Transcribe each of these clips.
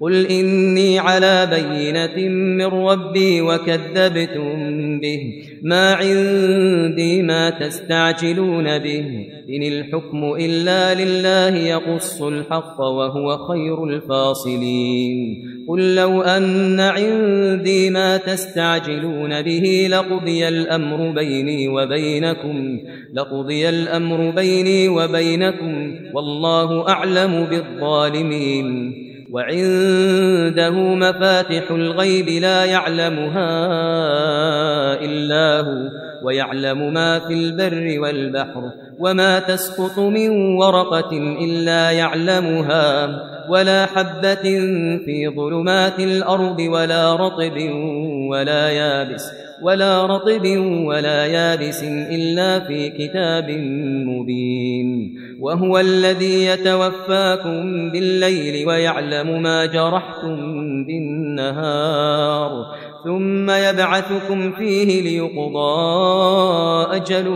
قل إني على بينة من ربي وكذبتم به، ما عندي ما تستعجلون به، إن الحكم إلا لله يقص الحق وهو خير الفاصلين. قل لو أن عندي ما تستعجلون به لقضي الأمر بيني وبينكم والله أعلم بالظالمين. وعنده مفاتح الغيب لا يعلمها إلا هو، ويعلم ما في البر والبحر، وما تسقط من ورقة إلا يعلمها، ولا حبة في ظلمات الأرض ولا رطب ولا يابس إلا في كتاب مبين. وهو الذي يتوفاكم بالليل ويعلم ما جرحتم بالنهار، ثم يبعثكم فيه ليقضى أجل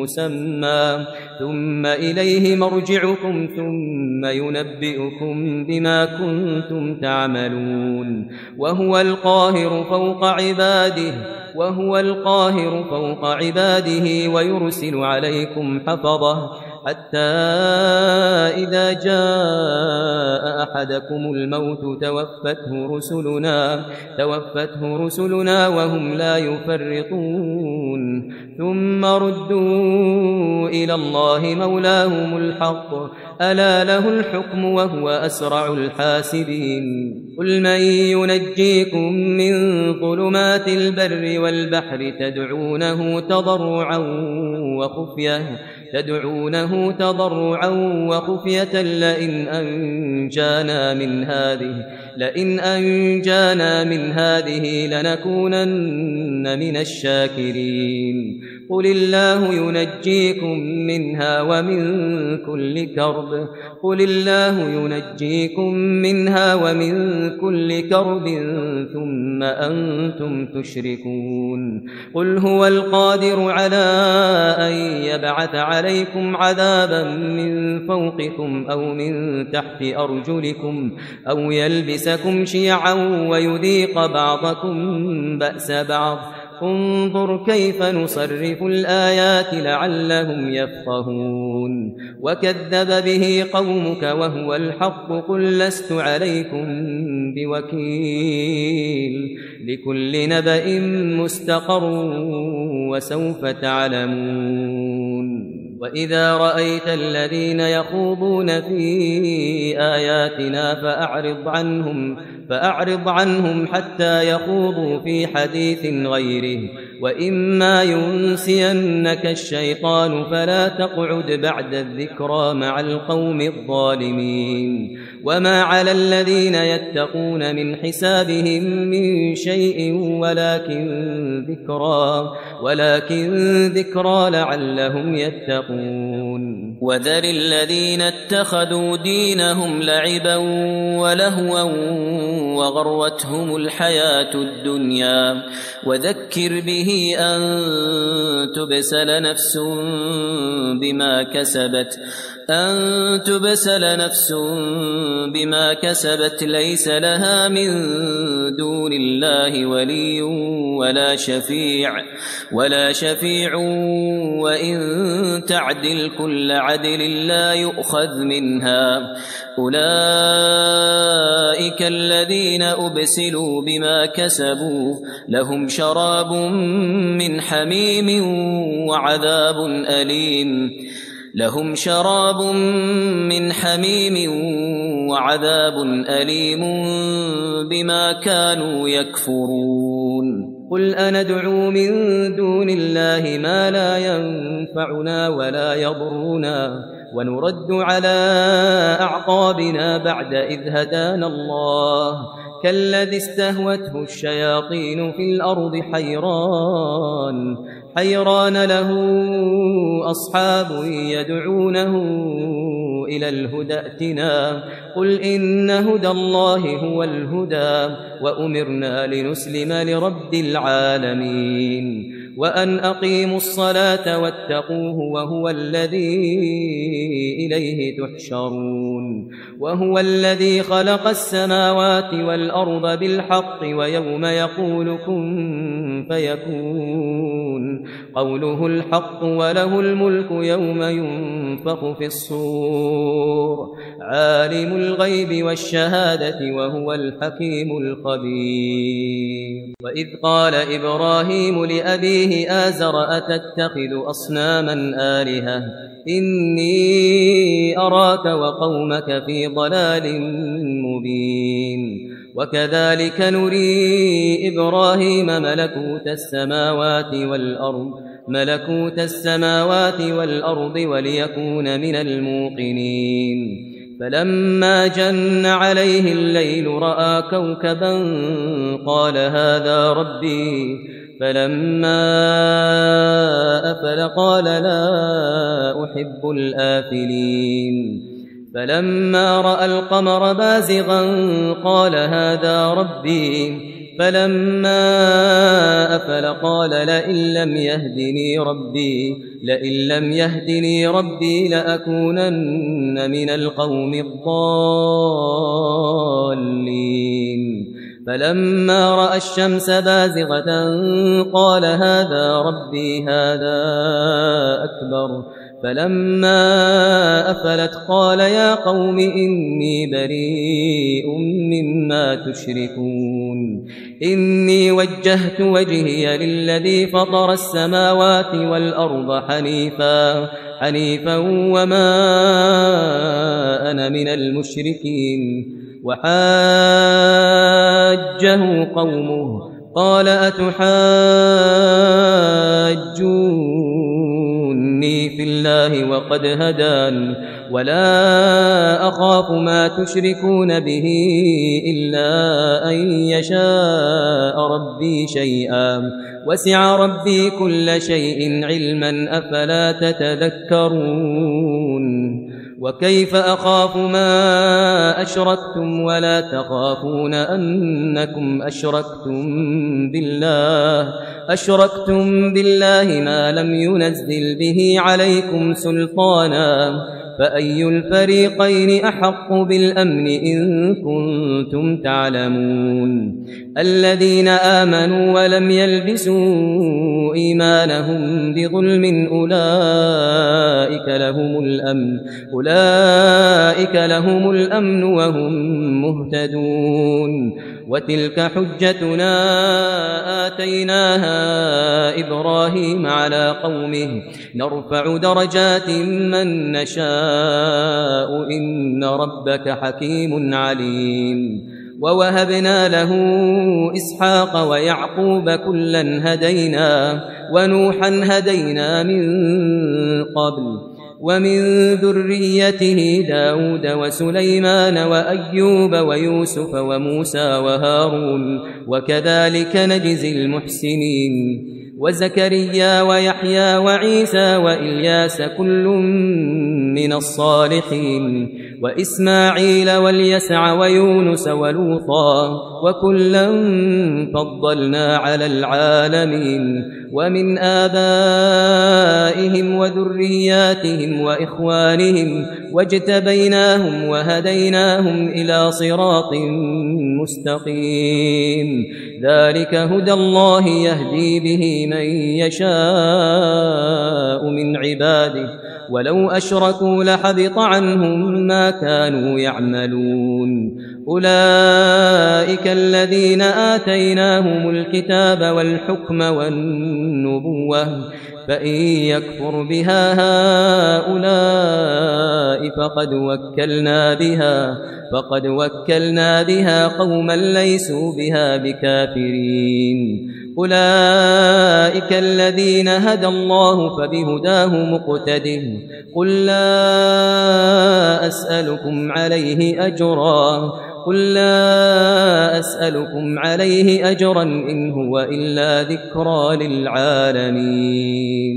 مسمى، ثم إليه مرجعكم ثم ينبئكم بما كنتم تعملون. وهو القاهر فوق عباده ويرسل عليكم حفظه، حتى إذا جاء أحدكم الموت توفته رسلنا وهم لا يفرطون، ثم ردوا إلى الله مولاهم الحق، ألا له الحكم وهو أسرع الحاسبين. قل من ينجيكم من ظلمات البر والبحر تدعونه تضرعا وخفية لئن أنجانا من هذه لنكونن من الشاكرين. قل الله ينجيكم منها ومن كل كرب ثم أنتم تشركون. قل هو القادر على أن يبعث عليكم عذابا من فوقكم أو من تحت أرجلكم أو يلبسكم شيعا ويذيق بعضكم بأس بعض. انظر كيف نصرف الآيات لعلهم يفقهون. وكذب به قومك وهو الحق، قل لست عليكم بوكيل، لكل نبأ مستقر وسوف تعلمون. وإذا رأيت الذين يخوضون في آياتنا فأعرض عنهم حتى يخوضوا في حديث غيره، وإما ينسينك الشيطان فلا تقعد بعد الذكرى مع القوم الظالمين. وما على الذين يتقون من حسابهم من شيء ولكن ذكرى لعلهم يتقون. وذر الذين اتخذوا دينهم لعبا ولهوا وغرتهم الحياة الدنيا، وذكر به أن تبسل نفس بما كسبت ليس لها من دون الله ولي ولا شفيع وإن تعدل كل عدل لا يؤخذ منها. أولئك الذين أبسلوا بما كسبوا لهم شراب من حميم وعذاب أليم بما كانوا يكفرون. قل أندعو من دون الله ما لا ينفعنا ولا يضرنا ونرد على أعقابنا بعد إذ هدانا الله، كالذي استهوته الشياطين في الأرض حيران له أصحاب يدعونه إلى الهدى ائتنا. قل إن هدى الله هو الهدى وأمرنا لنسلم لرب العالمين. وأن أقيموا الصلاة واتقوه وهو الذي إليه تحشرون وهو الذي خلق السماوات والأرض بالحق ويوم يقول كن فيكون قوله الحق وله الملك يوم ينفخ في الصور عالم الغيب والشهادة وهو الحكيم الخبير وإذ قال إبراهيم لأبيه آزر أتتخذ أصناما آلهة إني أراك وقومك في ضلال مبين وكذلك نري إبراهيم ملكوت السماوات والأرض وليكون من الموقنين فلما جن عليه الليل رأى كوكبا قال هذا ربي فلما أفل قال لا أحب الآفلين فلما رأى القمر بازغا قال هذا ربي فلما أفل قال لئن لم يهدني ربي لأكونن من القوم الضالين فلما رأى الشمس بازغة قال هذا ربي هذا أكبر فلما أفلت قال يا قوم إني بريء مما تشركون إني وجهت وجهي للذي فطر السماوات والأرض حنيفا وما أنا من المشركين وحاجه قومه قال أتحاجوني في الله وقد هدان ولا أخاف ما تشركون به إلا أن يشاء ربي شيئا وسع ربي كل شيء علما أفلا تتذكرون وكيف أخاف ما أشركتم ولا تخافون أنكم أشركتم بالله ما لم ينزل به عليكم سلطانا فأي الفريقين أحق بالأمن إن كنتم تعلمون الذين آمنوا ولم يلبسوا إيمانهم بظلم أولئك لهم الأمن وهم مهتدون وتلك حجتنا آتيناها إبراهيم على قومه نرفع درجات من نشاء إن ربك حكيم عليم ووهبنا له إسحاق ويعقوب كلا هدينا ونوحا هدينا من قبل ومن ذريته داود وسليمان وأيوب ويوسف وموسى وهارون وكذلك نجزي المحسنين وزكريا ويحيى وعيسى وإلياس كل من الصالحين وإسماعيل واليسع ويونس ولوطا وكلا فضلنا على العالمين ومن آبائهم وذرياتهم وإخوانهم واجتبيناهم وهديناهم إلى صراط مستقيم ذلك هدى الله يهدي به من يشاء من عباده ولو أشركوا لحبط عنهم ما كانوا يعملون أولئك الذين آتيناهم الكتاب والحكم والنبوة فإن يكفر بها هؤلاء فقد وكلنا بها قوما ليسوا بها بكافرين أولئك الذين هدى الله فبهداه مقتده قل لا أسألكم عليه أجرا إن هو إلا ذكرى للعالمين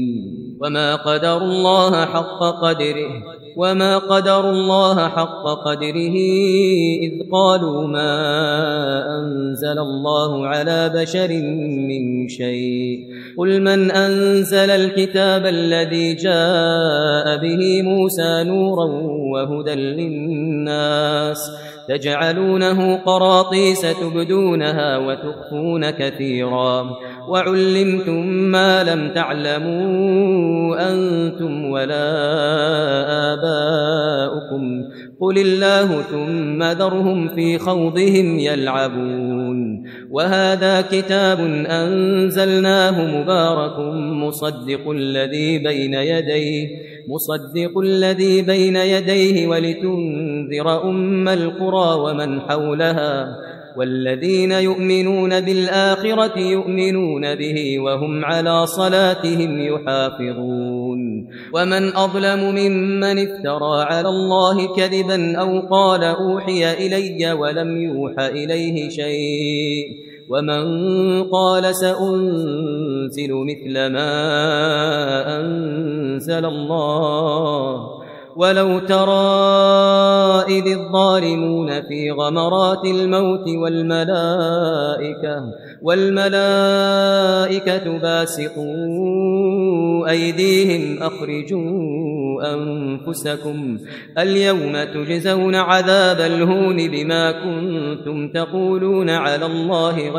وما قدروا الله حق قدره إذ قالوا ما أنزل الله على بشر من شيء قل من أنزل الكتاب الذي جاء به موسى نورا وهدى للناس تجعلونه قراطيس تبدونها وتخفون كثيرا وعلمتم ما لم تعلموا أنتم ولا آباؤكم قل الله ثم ذرهم في خوضهم يلعبون وهذا كتاب أنزلناه مبارك مصدق الذي بين يديه ولتنذر أم القرى ومن حولها والذين يؤمنون بالآخرة يؤمنون به وهم على صلاتهم يحافظون ومن أظلم ممن افترى على الله كذبا أو قال أوحي إلي ولم يوحى إليه شيء ومن قال سأنزل مثل ما أنزل الله ولو ترى إذ الظالمون في غمرات الموت والملائكة باسطوا أيديهم أخرجوا أنفسكم اليوم تجزون عذاب الهون بما كنتم تقولون على الله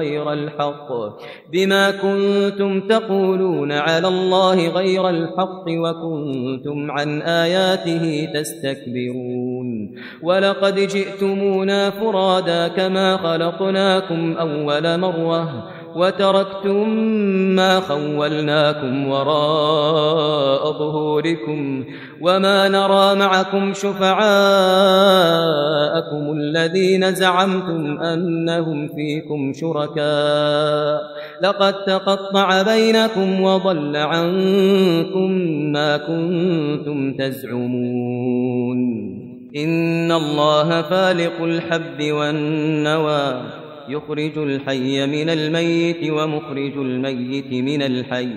غير الحق وكنتم عن آياته تستكبرون ولقد جئتمونا فرادا كما خلقناكم أول مرة وتركتم ما خولناكم وراء ظهوركم وما نرى معكم شفعاءكم الذين زعمتم أنهم فيكم شركاء لقد تقطع بينكم وضل عنكم ما كنتم تزعمون إن الله فالق الحب والنوى يخرج الحي من الميت ومخرج الميت من الحي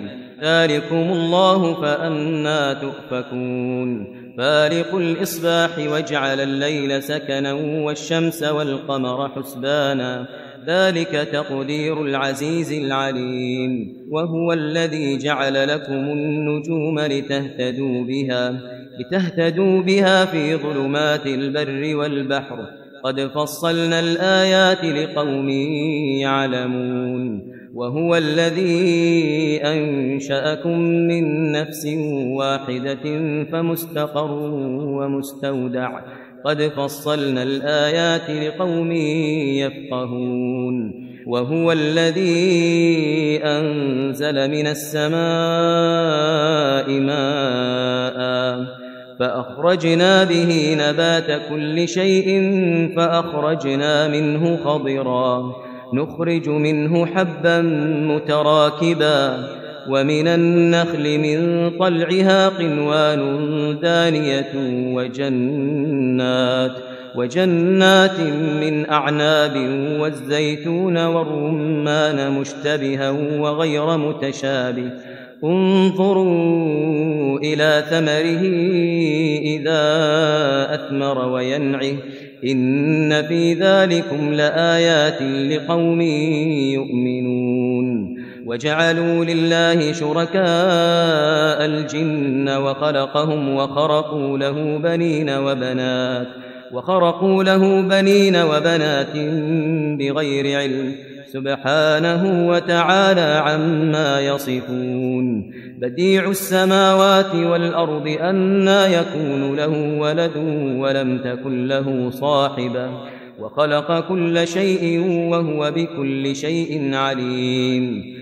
ذلكم الله فأنى تؤفكون فالق الإصباح وجعل الليل سكنا والشمس والقمر حسبانا ذلك تقدير العزيز العليم وهو الذي جعل لكم النجوم لتهتدوا بها في ظلمات البر والبحر قد فصلنا الآيات لقوم يعلمون وهو الذي أنشأكم من نفس واحدة فمستقر ومستودع قد فصلنا الآيات لقوم يفقهون وهو الذي أنزل من السماء ماء فأخرجنا به نبات كل شيء فأخرجنا منه خضرا نخرج منه حبا متراكبا ومن النخل من طلعها قنوان دانية وجنات من أعناب والزيتون والرمان مشتبها وغير متشابه انظروا إلى ثمره إذا أثمر وينعه إن في ذلكم لآيات لقوم يؤمنون وجعلوا لله شركاء الجن وخلقهم وخرقوا له بنين وبنات بغير علم سبحانه وتعالى عما يصفون بديع السماوات والأرض أنى يكون له ولد ولم تكن له صاحبة وخلق كل شيء وهو بكل شيء عليم